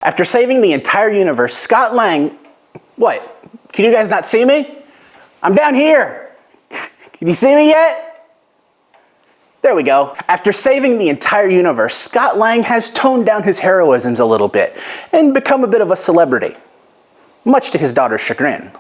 After saving the entire universe, Scott Lang... What? Can you guys not see me? I'm down here. Can you see me yet? There we go. After saving the entire universe, Scott Lang has toned down his heroisms a little bit and become a bit of a celebrity, much to his daughter's chagrin.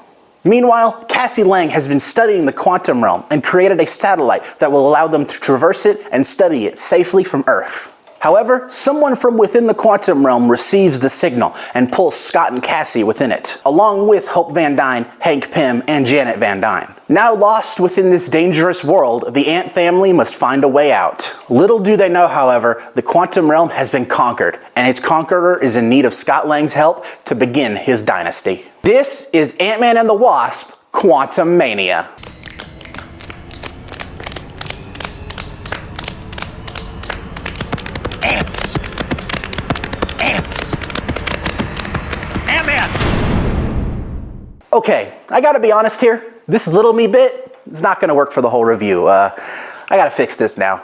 Meanwhile, Cassie Lang has been studying the quantum realm and created a satellite that will allow them to traverse it and study it safely from Earth. However, someone from within the quantum realm receives the signal and pulls Scott and Cassie within it, along with Hope Van Dyne, Hank Pym, and Janet Van Dyne. Now lost within this dangerous world, the Ant family must find a way out. Little do they know, however, the quantum realm has been conquered, and its conqueror is in need of Scott Lang's help to begin his dynasty. This is Ant-Man and the Wasp: Quantumania. Ants! Ants! Ant-Man! Okay, I gotta be honest here. This little me bit is not gonna work for the whole review. I gotta fix this now.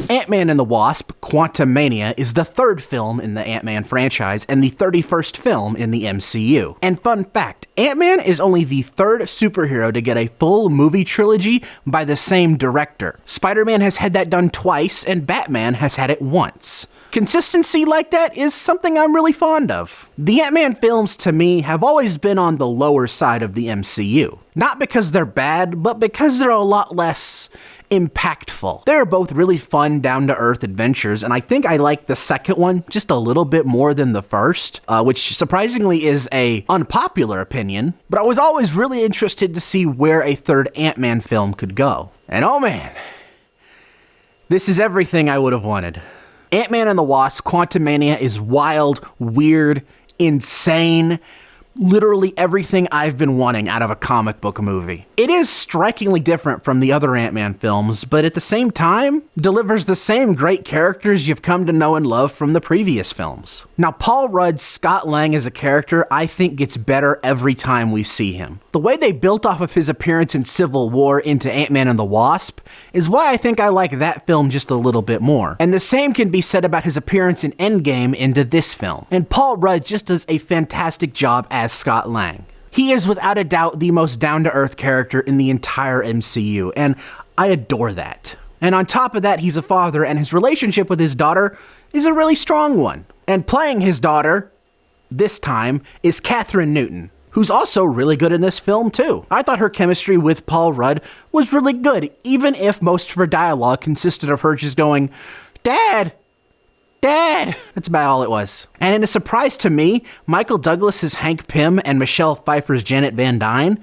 Ant-Man and the Wasp: Quantumania is the third film in the Ant-Man franchise and the 31st film in the MCU. And fun fact, Ant-Man is only the third superhero to get a full movie trilogy by the same director. Spider-Man has had that done twice, and Batman has had it once. Consistency like that is something I'm really fond of. The Ant-Man films, to me, have always been on the lower side of the MCU. Not because they're bad, but because they're a lot less impactful. They're both really fun, down-to-earth adventures, and I think I like the second one just a little bit more than the first, which surprisingly is a unpopular opinion, but I was always really interested to see where a third Ant-Man film could go. And oh man, this is everything I would have wanted. Ant-Man and the Wasp: Quantumania is wild, weird, insane, literally everything I've been wanting out of a comic book movie. It is strikingly different from the other Ant-Man films, but at the same time, delivers the same great characters you've come to know and love from the previous films. Now, Paul Rudd's Scott Lang as a character, I think, gets better every time we see him. The way they built off of his appearance in Civil War into Ant-Man and the Wasp is why I think I like that film just a little bit more. And the same can be said about his appearance in Endgame into this film. And Paul Rudd just does a fantastic job as Scott Lang. He is without a doubt the most down-to-earth character in the entire MCU, and I adore that. And on top of that, he's a father, and his relationship with his daughter is a really strong one. And playing his daughter, this time, is Katherine Newton, who's also really good in this film too. I thought her chemistry with Paul Rudd was really good, even if most of her dialogue consisted of her just going, "Dad! Dad!" That's about all it was. And in a surprise to me, Michael Douglas's Hank Pym and Michelle Pfeiffer's Janet Van Dyne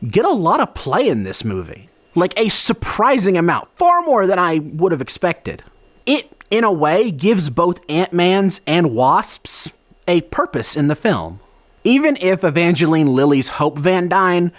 get a lot of play in this movie. Like a surprising amount, far more than I would have expected. It, in a way, gives both Ant-Man's and Wasp's a purpose in the film. Even if Evangeline Lilly's Hope Van Dyne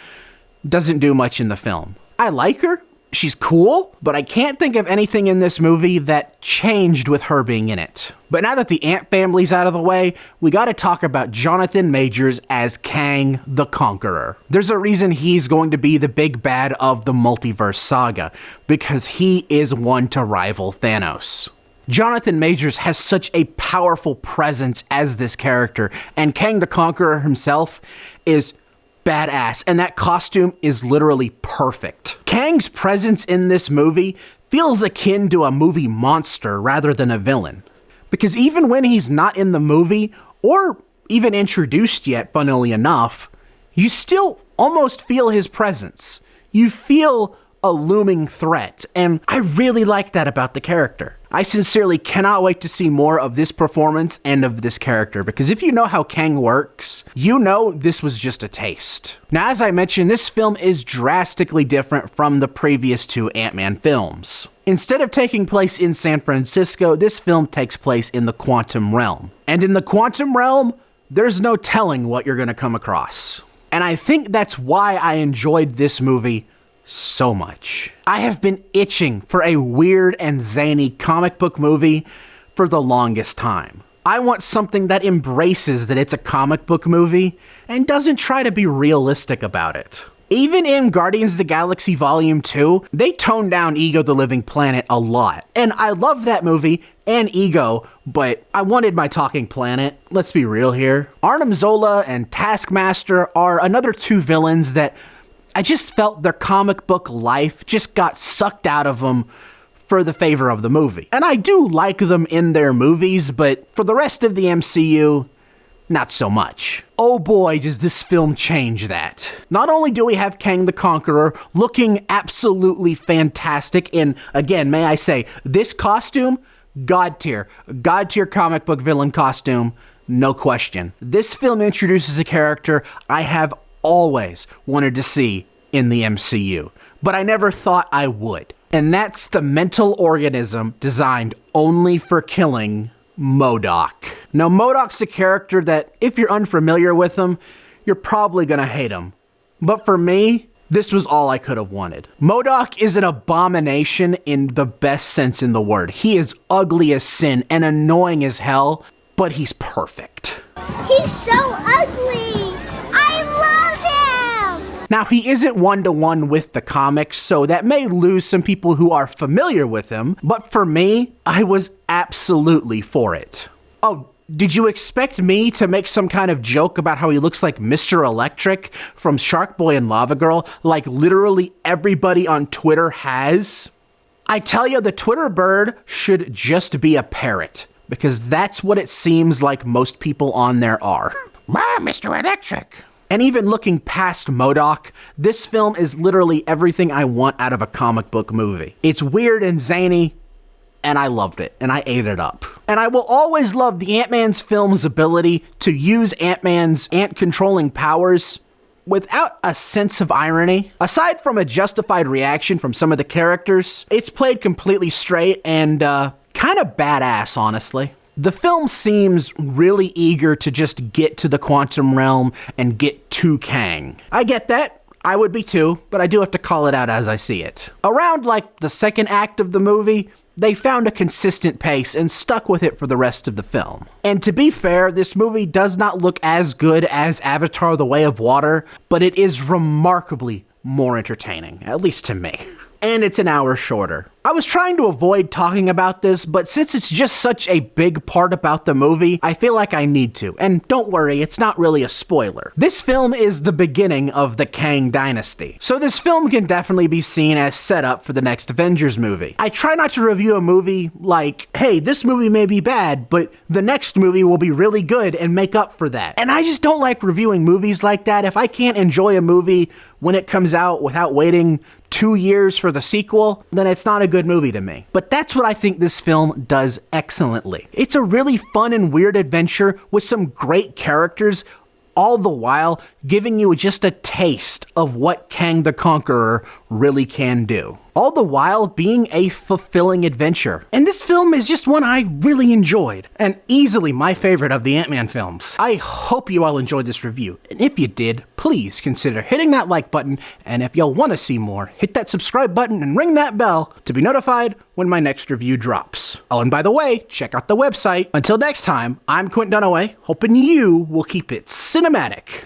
doesn't do much in the film. I like her. She's cool, but I can't think of anything in this movie that changed with her being in it. But now that the Ant family's out of the way, we gotta talk about Jonathan Majors as Kang the Conqueror. There's a reason he's going to be the big bad of the multiverse saga, because he is one to rival Thanos. Jonathan Majors has such a powerful presence as this character, and Kang the Conqueror himself is badass, and that costume is literally perfect. Kang's presence in this movie feels akin to a movie monster rather than a villain. Because even when he's not in the movie, or even introduced yet, funnily enough, you still almost feel his presence. You feel a looming threat, and I really like that about the character. I sincerely cannot wait to see more of this performance and of this character, because if you know how Kang works, you know this was just a taste. Now, as I mentioned, this film is drastically different from the previous two Ant-Man films. Instead of taking place in San Francisco, this film takes place in the quantum realm. And in the quantum realm, there's no telling what you're gonna come across. And I think that's why I enjoyed this movie so much. I have been itching for a weird and zany comic book movie for the longest time. I want something that embraces that it's a comic book movie and doesn't try to be realistic about it. Even in Guardians of the Galaxy Volume 2, they toned down Ego the Living Planet a lot. And I love that movie and Ego, but I wanted my talking planet. Let's be real here. Arnim Zola and Taskmaster are another two villains that I just felt their comic book life just got sucked out of them for the favor of the movie. And I do like them in their movies, but for the rest of the MCU, not so much. Oh boy, does this film change that. Not only do we have Kang the Conqueror looking absolutely fantastic in, again, may I say, this costume, God tier comic book villain costume, no question. This film introduces a character I have always wanted to see in the MCU, but I never thought I would. And that's the mental organism designed only for killing MODOK. Now, MODOK's a character that, if you're unfamiliar with him, you're probably gonna hate him. But for me, this was all I could have wanted. MODOK is an abomination in the best sense in the word. He is ugly as sin and annoying as hell, but he's perfect. He's so ugly! I love him! Now, he isn't one-to-one with the comics, so that may lose some people who are familiar with him, but for me, I was absolutely for it. Oh, did you expect me to make some kind of joke about how he looks like Mr. Electric from Shark Boy and Lava Girl, like literally everybody on Twitter has? I tell you, the Twitter bird should just be a parrot, because that's what it seems like most people on there are. Mr. Electric. And even looking past MODOK, this film is literally everything I want out of a comic book movie. It's weird and zany, and I loved it, and I ate it up. And I will always love the Ant-Man's film's ability to use Ant-Man's ant-controlling powers without a sense of irony. Aside from a justified reaction from some of the characters, it's played completely straight and kind of badass, honestly. The film seems really eager to just get to the quantum realm and get to Kang. I get that. I would be too, but I do have to call it out as I see it. Around like the second act of the movie, they found a consistent pace and stuck with it for the rest of the film. And to be fair, this movie does not look as good as Avatar: The Way of Water, but it is remarkably more entertaining, at least to me. And it's an hour shorter. I was trying to avoid talking about this, but since it's just such a big part about the movie, I feel like I need to. And don't worry, it's not really a spoiler. This film is the beginning of the Kang dynasty, so this film can definitely be seen as setup for the next Avengers movie. I try not to review a movie like, hey, this movie may be bad, but the next movie will be really good and make up for that. And I just don't like reviewing movies like that. If I can't enjoy a movie when it comes out without waiting 2 years for the sequel, then it's not a good movie to me. But that's what I think this film does excellently. It's a really fun and weird adventure with some great characters, all the while giving you just a taste of what Kang the Conqueror really can do. All the while being a fulfilling adventure. And this film is just one I really enjoyed, and easily my favorite of the Ant-Man films. I hope you all enjoyed this review, and if you did, please consider hitting that like button, and if y'all want to see more, hit that subscribe button and ring that bell to be notified when my next review drops. Oh, and by the way, check out the website. Until next time, I'm Quint Dunaway, hoping you will keep it cinematic.